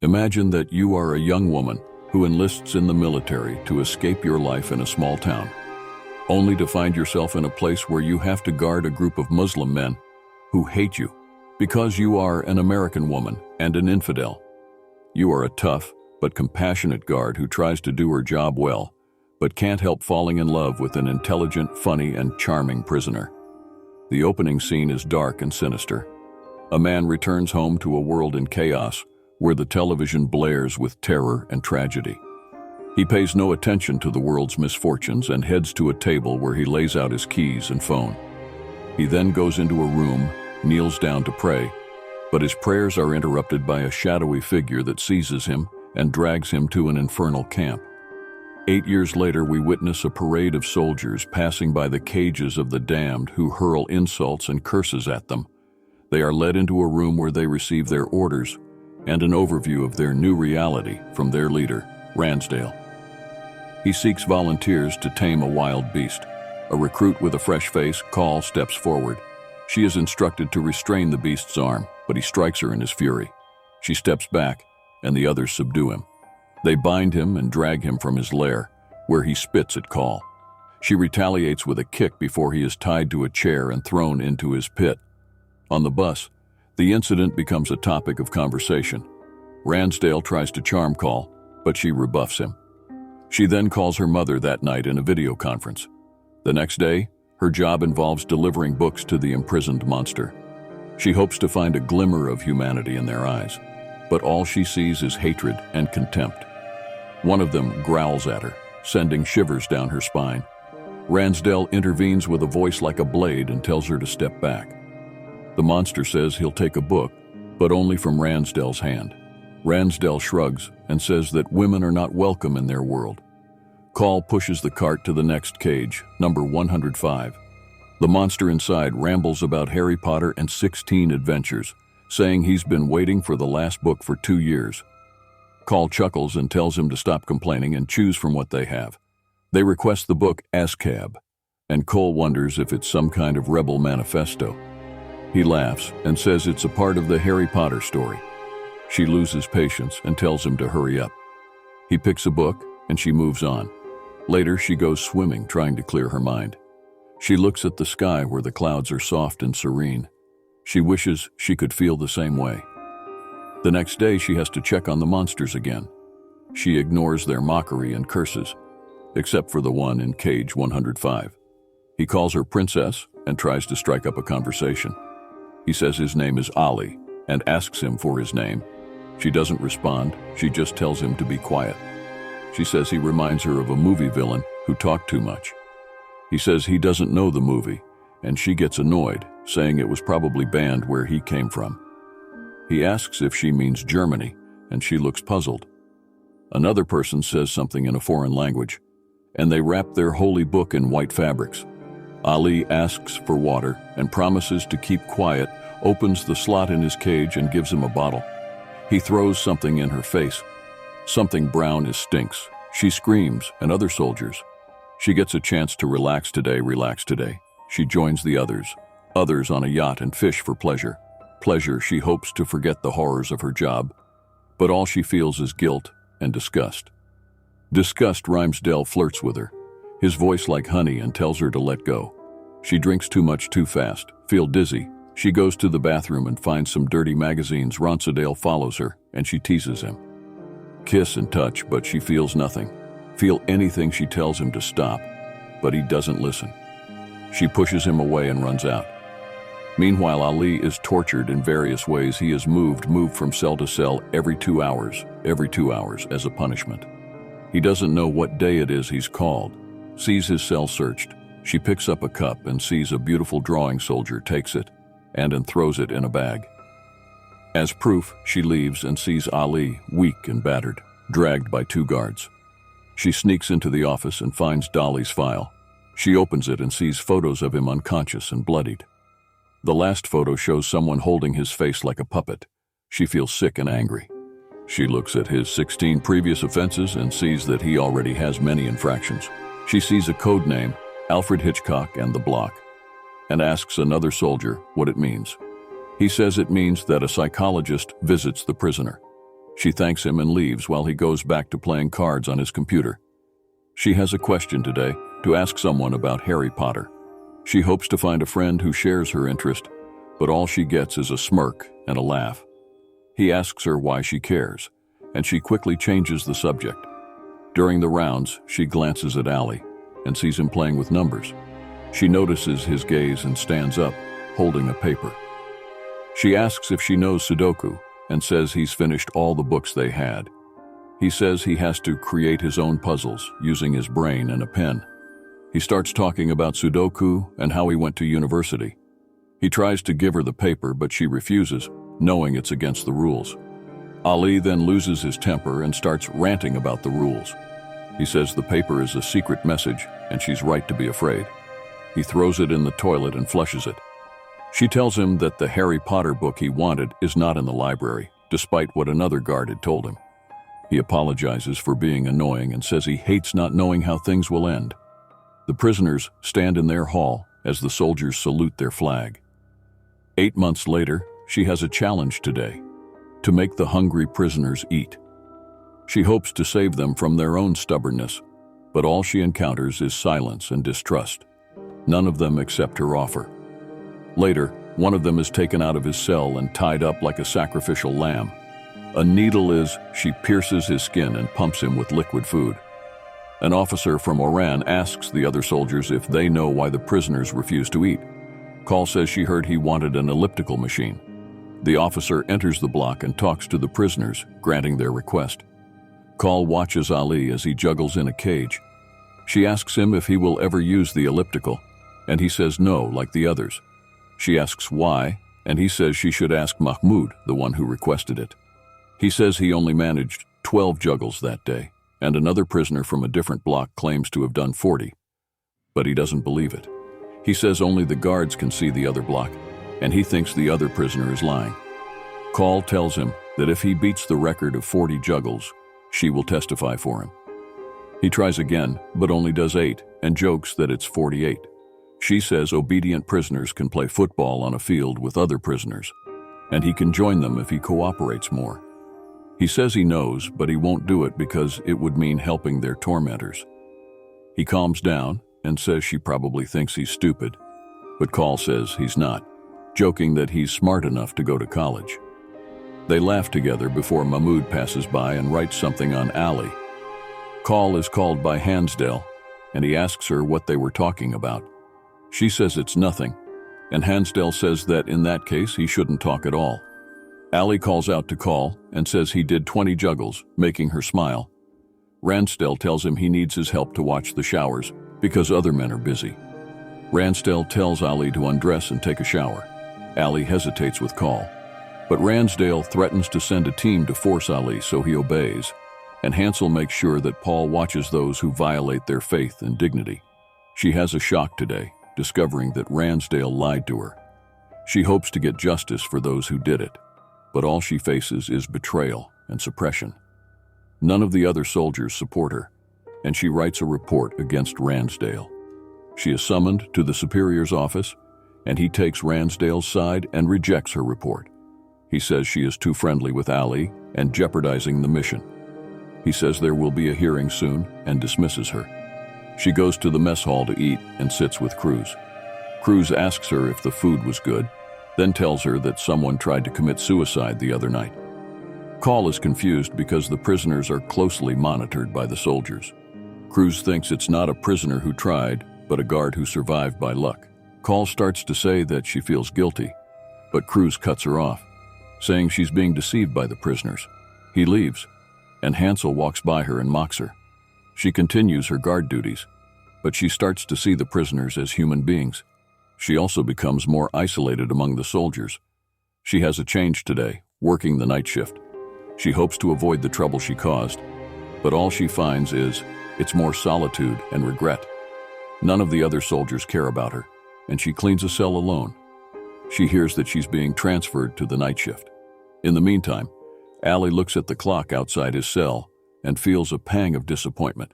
Imagine that you are a young woman who enlists in the military to escape your life in a small town, only to find yourself in a place where you have to guard a group of Muslim men who hate you because you are an American woman and an infidel. You are a tough but compassionate guard who tries to do her job well, but can't help falling in love with an intelligent, funny, and charming prisoner. The opening scene is dark and sinister. A man returns home to a world in chaos, where the television blares with terror and tragedy. He pays no attention to the world's misfortunes and heads to a table where he lays out his keys and phone. He then goes into a room, kneels down to pray, but his prayers are interrupted by a shadowy figure that seizes him and drags him to an infernal camp. 8 years later, we witness a parade of soldiers passing by the cages of the damned who hurl insults and curses at them. They are led into a room where they receive their orders and an overview of their new reality from their leader, Ransdale. He seeks volunteers to tame a wild beast. A recruit with a fresh face, Call, steps forward. She is instructed to restrain the beast's arm, but he strikes her in his fury. She steps back, and the others subdue him. They bind him and drag him from his lair, where he spits at Call. She retaliates with a kick before he is tied to a chair and thrown into his pit. On the bus, the incident becomes a topic of conversation. Ransdale tries to charm Call, but she rebuffs him. She then calls her mother that night in a video conference. The next day, her job involves delivering books to the imprisoned monster. She hopes to find a glimmer of humanity in their eyes, but all she sees is hatred and contempt. One of them growls at her, sending shivers down her spine. Ransdale intervenes with a voice like a blade and tells her to step back. The monster says he'll take a book, but only from Ransdale's hand. Ransdale shrugs and says that women are not welcome in their world. Call pushes the cart to the next cage, number 105. The monster inside rambles about Harry Potter and 16 adventures, saying he's been waiting for the last book for 2 years. Call chuckles and tells him to stop complaining and choose from what they have. They request the book ASCAB, and Cole wonders if it's some kind of rebel manifesto. He laughs and says it's a part of the Harry Potter story. She loses patience and tells him to hurry up. He picks a book and she moves on. Later, she goes swimming, trying to clear her mind. She looks at the sky where the clouds are soft and serene. She wishes she could feel the same way. The next day, she has to check on the monsters again. She ignores their mockery and curses, except for the one in cage 105. He calls her princess and tries to strike up a conversation. He says his name is Ali and asks him for his name. She doesn't respond, she just tells him to be quiet. She says he reminds her of a movie villain who talked too much. He says he doesn't know the movie, and she gets annoyed, saying it was probably banned where he came from. He asks if she means Germany, and she looks puzzled. Another person says something in a foreign language, and they wrap their holy book in white fabrics. Ali asks for water and promises to keep quiet, opens the slot in his cage and gives him a bottle. He throws something in her face. Something brown as stinks. She screams, and other soldiers. She gets a chance to relax today. She joins the others on a yacht and fish for pleasure. Pleasure she hopes to forget the horrors of her job, but all she feels is guilt and disgust. Disgust, Ransdale flirts with her, his voice like honey, and tells her to let go. She drinks too much too fast, feel dizzy. She goes to the bathroom and finds some dirty magazines. Ransdale follows her, and she teases him. Kiss and touch, but she feels nothing. Feel anything, she tells him to stop, but he doesn't listen. She pushes him away and runs out. Meanwhile, Ali is tortured in various ways. He is moved from cell to cell every 2 hours as a punishment. He doesn't know what day it is he's called, sees his cell searched. She picks up a cup and sees a beautiful drawing soldier, takes it, and throws it in a bag. As proof, she leaves and sees Ali, weak and battered, dragged by 2 guards. She sneaks into the office and finds Dolly's file. She opens it and sees photos of him unconscious and bloodied. The last photo shows someone holding his face like a puppet. She feels sick and angry. She looks at his 16 previous offenses and sees that he already has many infractions. She sees a code name, Alfred Hitchcock and the Block, and asks another soldier what it means. He says it means that a psychologist visits the prisoner. She thanks him and leaves while he goes back to playing cards on his computer. She has a question today to ask someone about Harry Potter. She hopes to find a friend who shares her interest, but all she gets is a smirk and a laugh. He asks her why she cares, and she quickly changes the subject. During the rounds, she glances at Allie and sees him playing with numbers. She notices his gaze and stands up, holding a paper. She asks if she knows Sudoku and says he's finished all the books they had. He says he has to create his own puzzles using his brain and a pen. He starts talking about Sudoku and how he went to university. He tries to give her the paper, but she refuses, knowing it's against the rules. Ali then loses his temper and starts ranting about the rules. He says the paper is a secret message and she's right to be afraid. He throws it in the toilet and flushes it. She tells him that the Harry Potter book he wanted is not in the library, despite what another guard had told him. He apologizes for being annoying and says he hates not knowing how things will end. The prisoners stand in their hall as the soldiers salute their flag. 8 months later, she has a challenge today: to make the hungry prisoners eat. She hopes to save them from their own stubbornness, but all she encounters is silence and distrust. None of them accept her offer. Later, one of them is taken out of his cell and tied up like a sacrificial lamb. A needle she pierces his skin and pumps him with liquid food. An officer from Oran asks the other soldiers if they know why the prisoners refuse to eat. Call says she heard he wanted an elliptical machine. The officer enters the block and talks to the prisoners, granting their request. Call watches Ali as he juggles in a cage. She asks him if he will ever use the elliptical, and he says no, like the others. She asks why, and he says she should ask Mahmoud, the one who requested it. He says he only managed 12 juggles that day, and another prisoner from a different block claims to have done 40. But he doesn't believe it. He says only the guards can see the other block, and he thinks the other prisoner is lying. Call tells him that if he beats the record of 40 juggles, she will testify for him. He tries again, but only does 8, and jokes that it's 48. She says obedient prisoners can play football on a field with other prisoners, and he can join them if he cooperates more. He says he knows, but he won't do it because it would mean helping their tormentors. He calms down and says she probably thinks he's stupid, but Call says he's not, joking that he's smart enough to go to college. They laugh together before Mahmoud passes by and writes something on Ali. Call is called by Hansdale, and he asks her what they were talking about. She says it's nothing, and Hansdale says that in that case he shouldn't talk at all. Ali calls out to Call and says he did 20 juggles, making her smile. Ransdell tells him he needs his help to watch the showers because other men are busy. Ransdell tells Ali to undress and take a shower. Ali hesitates with Call, but Ransdale threatens to send a team to force Ali, so he obeys, and Hansel makes sure that Paul watches those who violate their faith and dignity. She has a shock today, discovering that Ransdale lied to her. She hopes to get justice for those who did it, but all she faces is betrayal and suppression. None of the other soldiers support her, and she writes a report against Ransdale. She is summoned to the superior's office, and he takes Ransdale's side and rejects her report. He says she is too friendly with Ali and jeopardizing the mission. He says there will be a hearing soon and dismisses her. She goes to the mess hall to eat and sits with Cruz. Cruz asks her if the food was good, then tells her that someone tried to commit suicide the other night. Call is confused because the prisoners are closely monitored by the soldiers. Cruz thinks it's not a prisoner who tried, but a guard who survived by luck. Call starts to say that she feels guilty, but Cruz cuts her off, saying she's being deceived by the prisoners. He leaves, and Hansel walks by her and mocks her. She continues her guard duties, but she starts to see the prisoners as human beings. She also becomes more isolated among the soldiers. She has a change today, working the night shift. She hopes to avoid the trouble she caused, but all she finds is it's more solitude and regret. None of the other soldiers care about her, and she cleans a cell alone. She hears that she's being transferred to the night shift. In the meantime, Ali looks at the clock outside his cell and feels a pang of disappointment.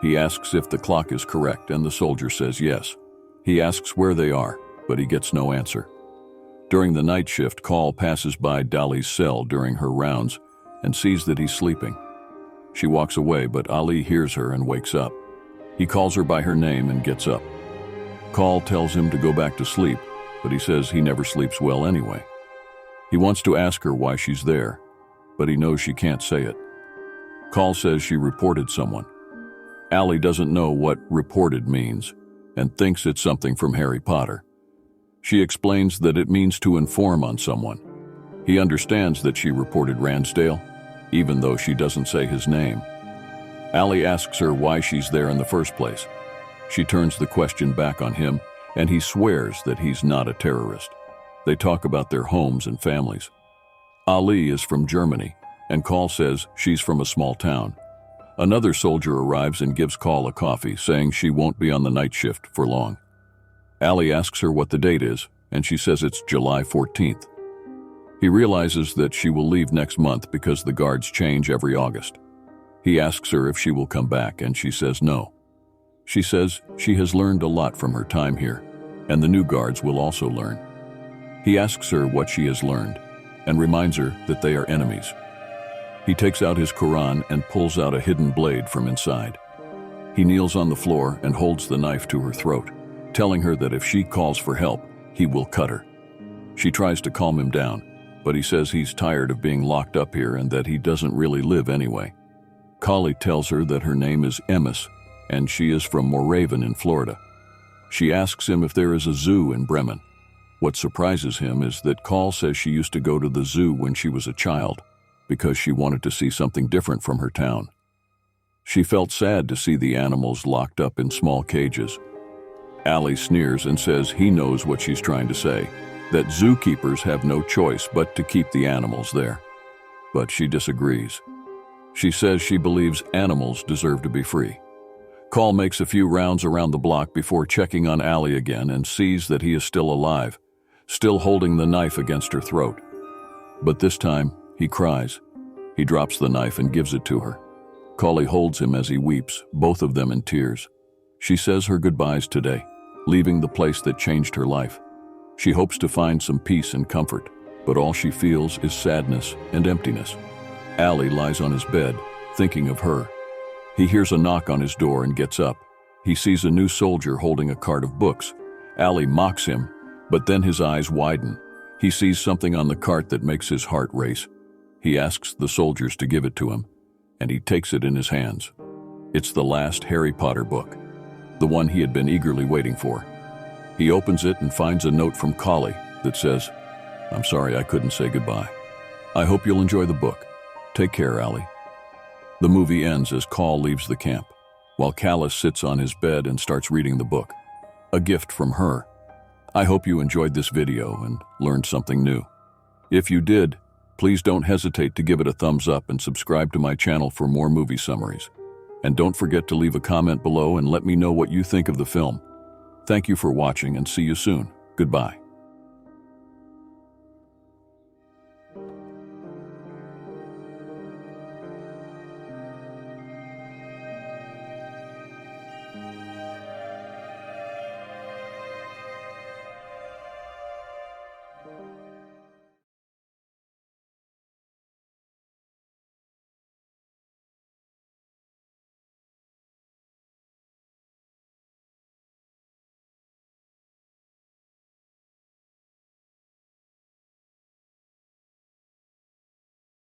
He asks if the clock is correct, and the soldier says yes. He asks where they are, but he gets no answer. During the night shift, Call passes by Dolly's cell during her rounds and sees that he's sleeping. She walks away, but Ali hears her and wakes up. He calls her by her name and gets up. Call tells him to go back to sleep, but he says he never sleeps well anyway. He wants to ask her why she's there, but he knows she can't say it. Call says she reported someone. Ali doesn't know what reported means and thinks it's something from Harry Potter. She explains that it means to inform on someone. He understands that she reported Ransdale, even though she doesn't say his name. Ali asks her why she's there in the first place. She turns the question back on him, and he swears that he's not a terrorist. They talk about their homes and families. Ali is from Germany, and Call says she's from a small town. Another soldier arrives and gives Call a coffee, saying she won't be on the night shift for long. Ali asks her what the date is, and she says it's July 14th. He realizes that she will leave next month because the guards change every August. He asks her if she will come back, and she says no. She says she has learned a lot from her time here, and the new guards will also learn. He asks her what she has learned, and reminds her that they are enemies. He takes out his Quran and pulls out a hidden blade from inside. He kneels on the floor and holds the knife to her throat, telling her that if she calls for help, he will cut her. She tries to calm him down, but he says he's tired of being locked up here and that he doesn't really live anyway. Kali tells her that her name is Emmis, and she is from Moravian in Florida. She asks him if there is a zoo in Bremen. What surprises him is that Call says she used to go to the zoo when she was a child, because she wanted to see something different from her town. She felt sad to see the animals locked up in small cages. Ali sneers and says he knows what she's trying to say, that zookeepers have no choice but to keep the animals there. But she disagrees. She says she believes animals deserve to be free. Call makes a few rounds around the block before checking on Ali again and sees that he is still alive, still holding the knife against her throat. But this time, he cries. He drops the knife and gives it to her. Kali holds him as he weeps, both of them in tears. She says her goodbyes today, leaving the place that changed her life. She hopes to find some peace and comfort, but all she feels is sadness and emptiness. Ali lies on his bed, thinking of her. He hears a knock on his door and gets up. He sees a new soldier holding a cart of books. Ali mocks him, but then his eyes widen. He sees something on the cart that makes his heart race. He asks the soldiers to give it to him, and he takes it in his hands. It's the last Harry Potter book, the one he had been eagerly waiting for. He opens it and finds a note from Kali that says, "I'm sorry I couldn't say goodbye. I hope you'll enjoy the book. Take care, Ali." The movie ends as Call leaves the camp, while Callus sits on his bed and starts reading the book, a gift from her. I hope you enjoyed this video and learned something new. If you did, please don't hesitate to give it a thumbs up and subscribe to my channel for more movie summaries. And don't forget to leave a comment below and let me know what you think of the film. Thank you for watching and see you soon. Goodbye.